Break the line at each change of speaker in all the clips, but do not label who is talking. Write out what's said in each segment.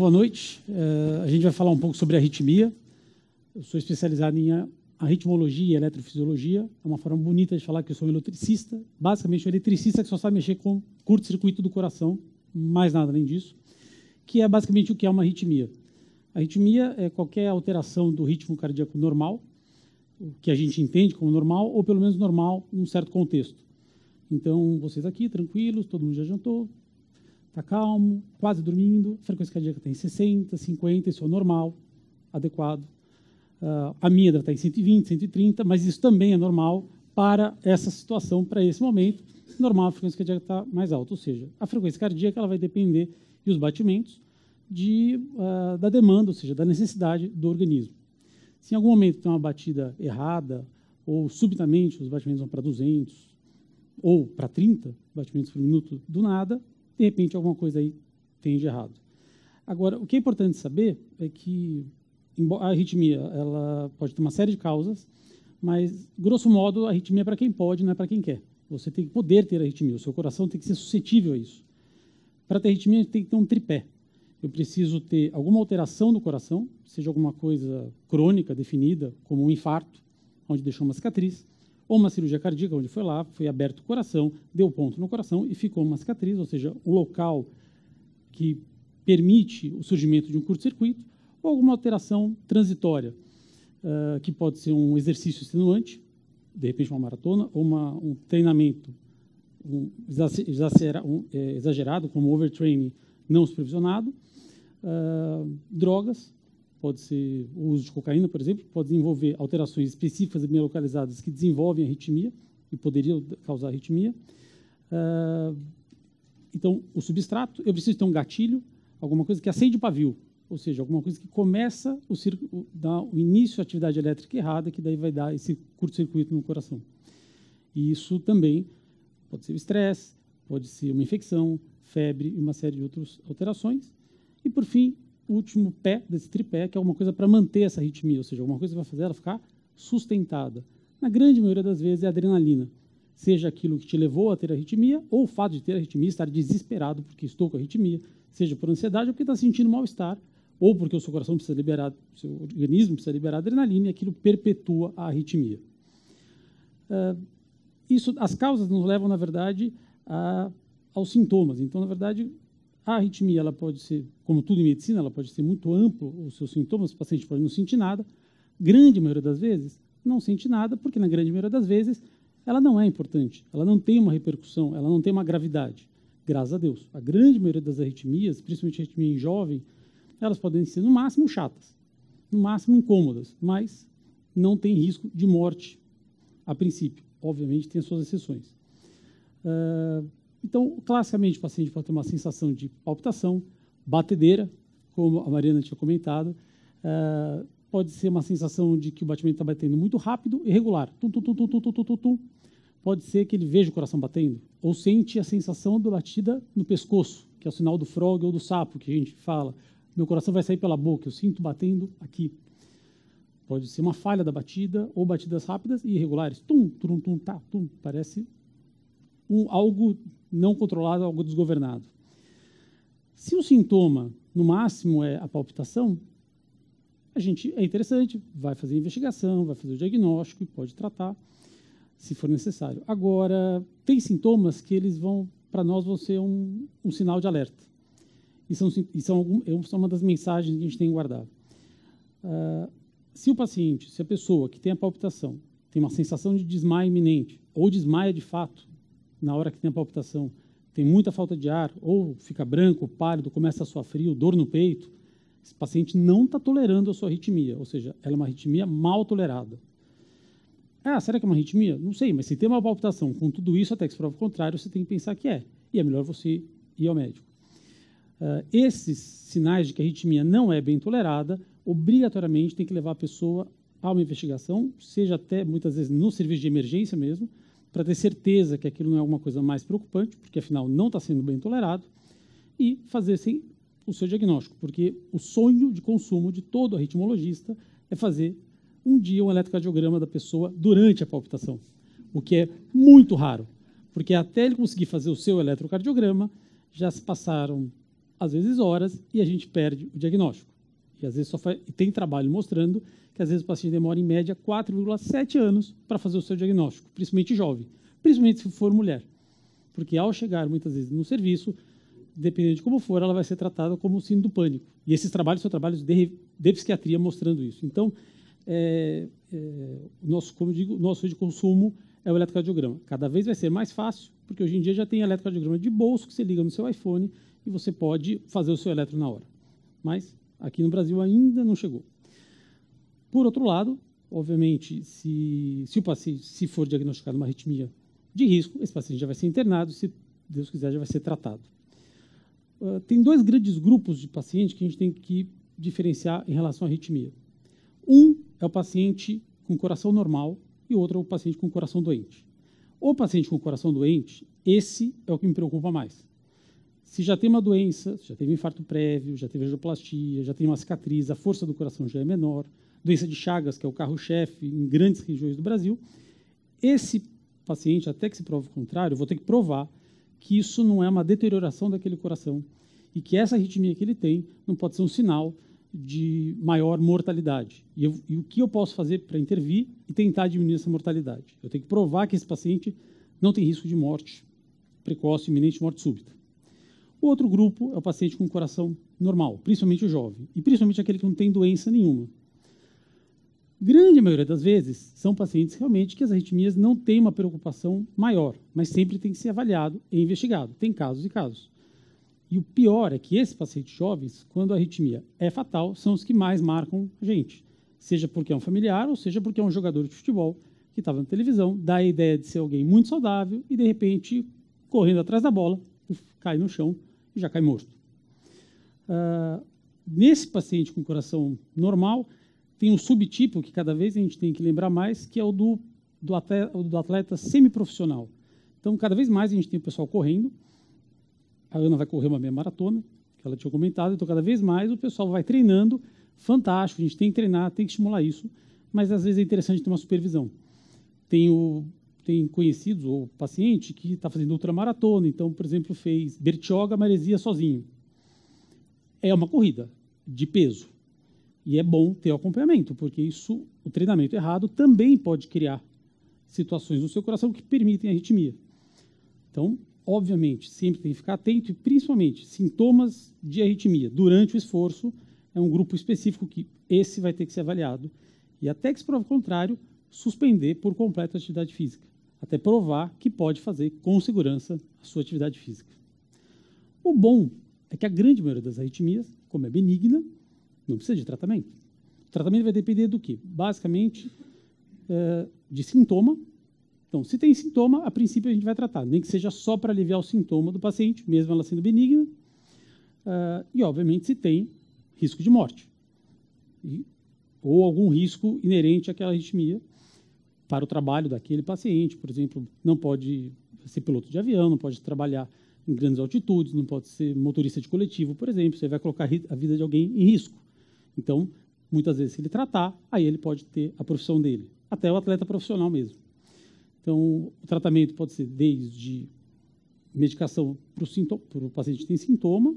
boa noite. A gente vai falar um pouco sobre arritmia. Eu sou especializado em arritmologia e eletrofisiologia. É uma forma bonita de falar que eu sou um eletricista. Basicamente, um eletricista que só sabe mexer com curto-circuito do coração, mais nada além disso, que é basicamente o que é uma arritmia. A arritmia é qualquer alteração do ritmo cardíaco normal, o que a gente entende como normal, ou pelo menos normal em um certo contexto. Então, vocês aqui, tranquilos, todo mundo já jantou, está calmo, quase dormindo, a frequência cardíaca tem 60, 50, isso é normal, adequado. A minha deve estar em 120, 130, mas isso também é normal para essa situação, para esse momento. Normal, a frequência cardíaca está mais alta, ou seja, a frequência cardíaca ela vai depender, e os batimentos, da demanda, ou seja, da necessidade do organismo. Se em algum momento tem uma batida errada, ou subitamente os batimentos vão para 200, ou para 30 batimentos por minuto do nada, de repente alguma coisa aí tem de errado. Agora, o que é importante saber é que a arritmia ela pode ter uma série de causas, mas, grosso modo, a arritmia é para quem pode, não é para quem quer. Você tem que poder ter arritmia, o seu coração tem que ser suscetível a isso. Para ter arritmia, tem que ter um tripé. Eu preciso ter alguma alteração do coração, seja alguma coisa crônica, definida, como um infarto, onde deixou uma cicatriz, ou uma cirurgia cardíaca, onde foi lá, foi aberto o coração, deu ponto no coração e ficou uma cicatriz, ou seja, um local que permite o surgimento de um curto-circuito, ou alguma alteração transitória, que pode ser um exercício extenuante, de repente uma maratona, ou um treinamento exagerado, como overtraining não supervisionado, drogas, pode ser o uso de cocaína, por exemplo, pode desenvolver alterações específicas e bem localizadas que desenvolvem arritmia e poderiam causar arritmia. Então, o substrato, eu preciso ter um gatilho, alguma coisa que acende o pavio, ou seja, alguma coisa que começa dá o início da atividade elétrica errada, que daí vai dar esse curto-circuito no coração. E isso também pode ser o estresse, pode ser uma infecção, febre e uma série de outras alterações. E, por fim, o último pé desse tripé, que é alguma coisa para manter essa arritmia, ou seja, alguma coisa que vai fazer ela ficar sustentada. Na grande maioria das vezes é a adrenalina, seja aquilo que te levou a ter arritmia, ou o fato de ter arritmia, estar desesperado porque estou com arritmia, seja por ansiedade ou porque está sentindo mal-estar, ou porque o seu coração precisa liberar, o seu organismo precisa liberar adrenalina e aquilo perpetua a arritmia. As causas nos levam, na verdade, aos sintomas. Então, na verdade, a arritmia ela pode ser, como tudo em medicina, ela pode ser muito amplo, os seus sintomas, o paciente pode não sentir nada. Grande maioria das vezes, não sente nada, porque na grande maioria das vezes ela não é importante, ela não tem uma repercussão, ela não tem uma gravidade. Graças a Deus. A grande maioria das arritmias, principalmente a arritmia em jovem, elas podem ser, no máximo, chatas, no máximo, incômodas, mas não tem risco de morte, a princípio. Obviamente, tem as suas exceções. Então, classicamente, o paciente pode ter uma sensação de palpitação, batedeira, como a Mariana tinha comentado, pode ser uma sensação de que o batimento está batendo muito rápido e regular. Tum, tum, tum, tum, tum, tum, tum, tum. Pode ser que ele veja o coração batendo, ou sente a sensação da batida no pescoço, que é o sinal do frog ou do sapo, que a gente fala. Meu coração vai sair pela boca, eu sinto batendo aqui. Pode ser uma falha da batida, ou batidas rápidas e irregulares. Tum, tum, tum, tá, tum. Parece algo não controlado, algo desgovernado. Se o sintoma, no máximo, é a palpitação, é interessante, vai fazer a investigação, vai fazer o diagnóstico e pode tratar, se for necessário. Agora, tem sintomas que eles para nós, vão ser um sinal de alerta. E são uma das mensagens que a gente tem que guardar. Se a pessoa que tem a palpitação tem uma sensação de desmaio iminente, ou desmaia de fato, na hora que tem a palpitação, tem muita falta de ar, ou fica branco, pálido, começa a suar frio, dor no peito, esse paciente não está tolerando a sua arritmia, ou seja, ela é uma arritmia mal tolerada. Será que é uma arritmia? Não sei, mas se tem uma palpitação com tudo isso, até que se prova o contrário, você tem que pensar que é, e é melhor você ir ao médico. Esses sinais de que a arritmia não é bem tolerada, obrigatoriamente tem que levar a pessoa a uma investigação, seja até, muitas vezes, no serviço de emergência mesmo, para ter certeza que aquilo não é alguma coisa mais preocupante, porque, afinal, não está sendo bem tolerado, e fazer o seu diagnóstico, porque o sonho de consumo de todo arritmologista é fazer um dia um eletrocardiograma da pessoa durante a palpitação, o que é muito raro, porque até ele conseguir fazer o seu eletrocardiograma, já se passaram às vezes horas, e a gente perde o diagnóstico. E às vezes e tem trabalho mostrando que às vezes o paciente demora em média 4,7 anos para fazer o seu diagnóstico, principalmente jovem, principalmente se for mulher. Porque ao chegar muitas vezes no serviço, dependendo de como for, ela vai ser tratada como síndrome do pânico. E esses trabalhos são trabalhos de psiquiatria mostrando isso. Então, como eu digo, nosso de consumo é o eletrocardiograma. Cada vez vai ser mais fácil, porque hoje em dia já tem eletrocardiograma de bolso que você liga no seu iPhone e você pode fazer o seu eletro na hora. Mas aqui no Brasil ainda não chegou. Por outro lado, obviamente, se o paciente for diagnosticado uma arritmia de risco, esse paciente já vai ser internado, se Deus quiser, já vai ser tratado. Tem dois grandes grupos de pacientes que a gente tem que diferenciar em relação à arritmia. Um é o paciente com coração normal e o outro é o paciente com coração doente. O paciente com coração doente, esse é o que me preocupa mais. Se já tem uma doença, já teve um infarto prévio, já teve angioplastia, já tem uma cicatriz, a força do coração já é menor, doença de Chagas, que é o carro-chefe em grandes regiões do Brasil, esse paciente, até que se prove o contrário, eu vou ter que provar que isso não é uma deterioração daquele coração e que essa arritmia que ele tem não pode ser um sinal de maior mortalidade. E o que eu posso fazer para intervir e tentar diminuir essa mortalidade? Eu tenho que provar que esse paciente não tem risco de morte precoce, iminente morte súbita. O outro grupo é o paciente com coração normal, principalmente o jovem, e principalmente aquele que não tem doença nenhuma. Grande maioria das vezes são pacientes realmente que as arritmias não têm uma preocupação maior, mas sempre tem que ser avaliado e investigado. Tem casos e casos. E o pior é que esses pacientes jovens, quando a arritmia é fatal, são os que mais marcam a gente. Seja porque é um familiar ou seja porque é um jogador de futebol que estava na televisão, dá a ideia de ser alguém muito saudável e, de repente, correndo atrás da bola, cai no chão e já cai morto. Nesse paciente com coração normal, tem um subtipo que cada vez a gente tem que lembrar mais, que é o do atleta semiprofissional. Então, cada vez mais a gente tem o pessoal correndo. A Ana vai correr uma meia maratona, que ela tinha comentado, então cada vez mais o pessoal vai treinando, fantástico, a gente tem que treinar, tem que estimular isso, mas às vezes é interessante ter uma supervisão. Tem conhecidos ou paciente que está fazendo ultramaratona, então, por exemplo, fez Bertioga, Maresia sozinho. É uma corrida de peso. E é bom ter o acompanhamento, porque o treinamento errado também pode criar situações no seu coração que permitem arritmia. Então, obviamente, sempre tem que ficar atento e, principalmente, sintomas de arritmia durante o esforço é um grupo específico que esse vai ter que ser avaliado e, até que se prove o contrário, suspender por completo a atividade física, até provar que pode fazer com segurança a sua atividade física. O bom é que a grande maioria das arritmias, como é benigna, não precisa de tratamento. O tratamento vai depender do quê? Basicamente, de sintoma. Então, se tem sintoma, a princípio a gente vai tratar, nem que seja só para aliviar o sintoma do paciente, mesmo ela sendo benigna, e, obviamente, se tem risco de morte, ou algum risco inerente àquela arritmia para o trabalho daquele paciente. Por exemplo, não pode ser piloto de avião, não pode trabalhar em grandes altitudes, não pode ser motorista de coletivo, por exemplo, você vai colocar a vida de alguém em risco. Então, muitas vezes, se ele tratar, aí ele pode ter a profissão dele, até o atleta profissional mesmo. Então, o tratamento pode ser desde medicação para o paciente que tem sintoma.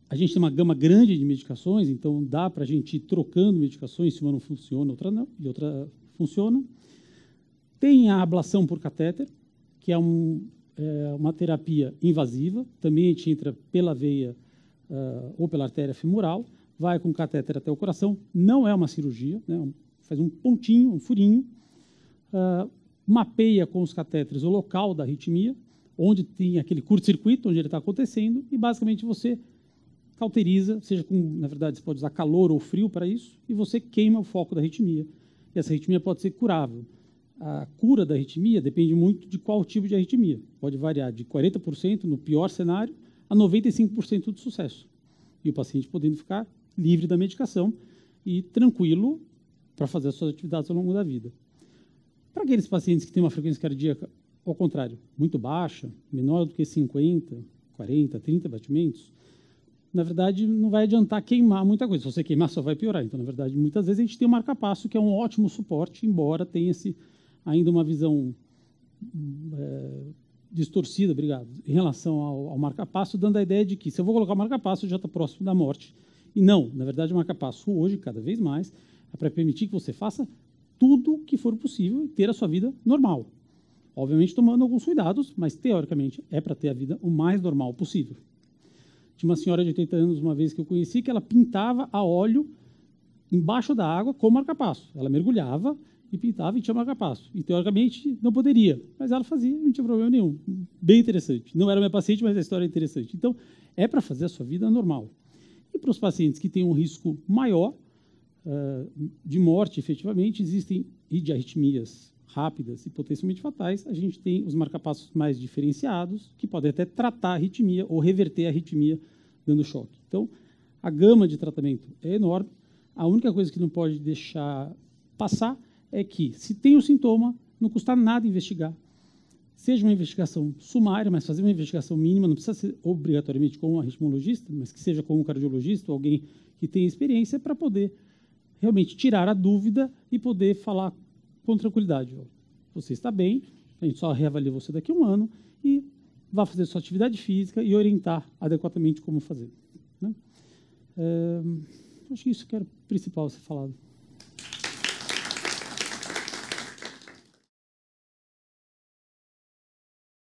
A gente tem uma gama grande de medicações, então dá para a gente ir trocando medicações, se uma não funciona, outra não, e outra funciona. Tem a ablação por catéter, que é uma terapia invasiva, também a gente entra pela veia ou pela artéria femoral, vai com o catéter até o coração, não é uma cirurgia, né? Faz um pontinho, um furinho, mapeia com os catéteres o local da arritmia, onde tem aquele curto-circuito, onde ele está acontecendo, e basicamente você cauteriza, na verdade você pode usar calor ou frio para isso, e você queima o foco da arritmia. E essa arritmia pode ser curável. A cura da arritmia depende muito de qual tipo de arritmia. Pode variar de 40%, no pior cenário, a 95% de sucesso. E o paciente podendo ficar livre da medicação e tranquilo para fazer as suas atividades ao longo da vida. Para aqueles pacientes que têm uma frequência cardíaca, ao contrário, muito baixa, menor do que 50, 40, 30 batimentos, na verdade, não vai adiantar queimar muita coisa. Se você queimar, só vai piorar. Então, na verdade, muitas vezes a gente tem o marca-passo, que é um ótimo suporte, embora tenha ainda uma visão distorcida, obrigado, em relação ao marca-passo, dando a ideia de que se eu vou colocar o marca-passo, já está próximo da morte. E não, na verdade, o marca-passo hoje, cada vez mais, é para permitir que você faça tudo que for possível e ter a sua vida normal. Obviamente, tomando alguns cuidados, mas, teoricamente, é para ter a vida o mais normal possível. Tinha uma senhora de 80 anos, uma vez que eu conheci, que ela pintava a óleo embaixo da água com marca-passo. Ela mergulhava e pintava e tinha marca-passo. E, teoricamente, não poderia, mas ela fazia, não tinha problema nenhum. Bem interessante. Não era minha paciente, mas a história é interessante. Então, é para fazer a sua vida normal. E para os pacientes que têm um risco maior de morte, efetivamente, existem, e de arritmias rápidas e potencialmente fatais, a gente tem os marca-passos mais diferenciados, que podem até tratar a arritmia ou reverter a arritmia dando choque. Então, a gama de tratamento é enorme. A única coisa que não pode deixar passar é que, se tem o sintoma, não custa nada investigar. Seja uma investigação sumária, mas fazer uma investigação mínima, não precisa ser obrigatoriamente com um arritmologista, mas que seja com um cardiologista ou alguém que tenha experiência para poder realmente tirar a dúvida e poder falar com tranquilidade. Você está bem, a gente só reavalia você daqui a um ano e vai fazer sua atividade física e orientar adequadamente como fazer. Né? Acho que isso que era o principal a ser falado.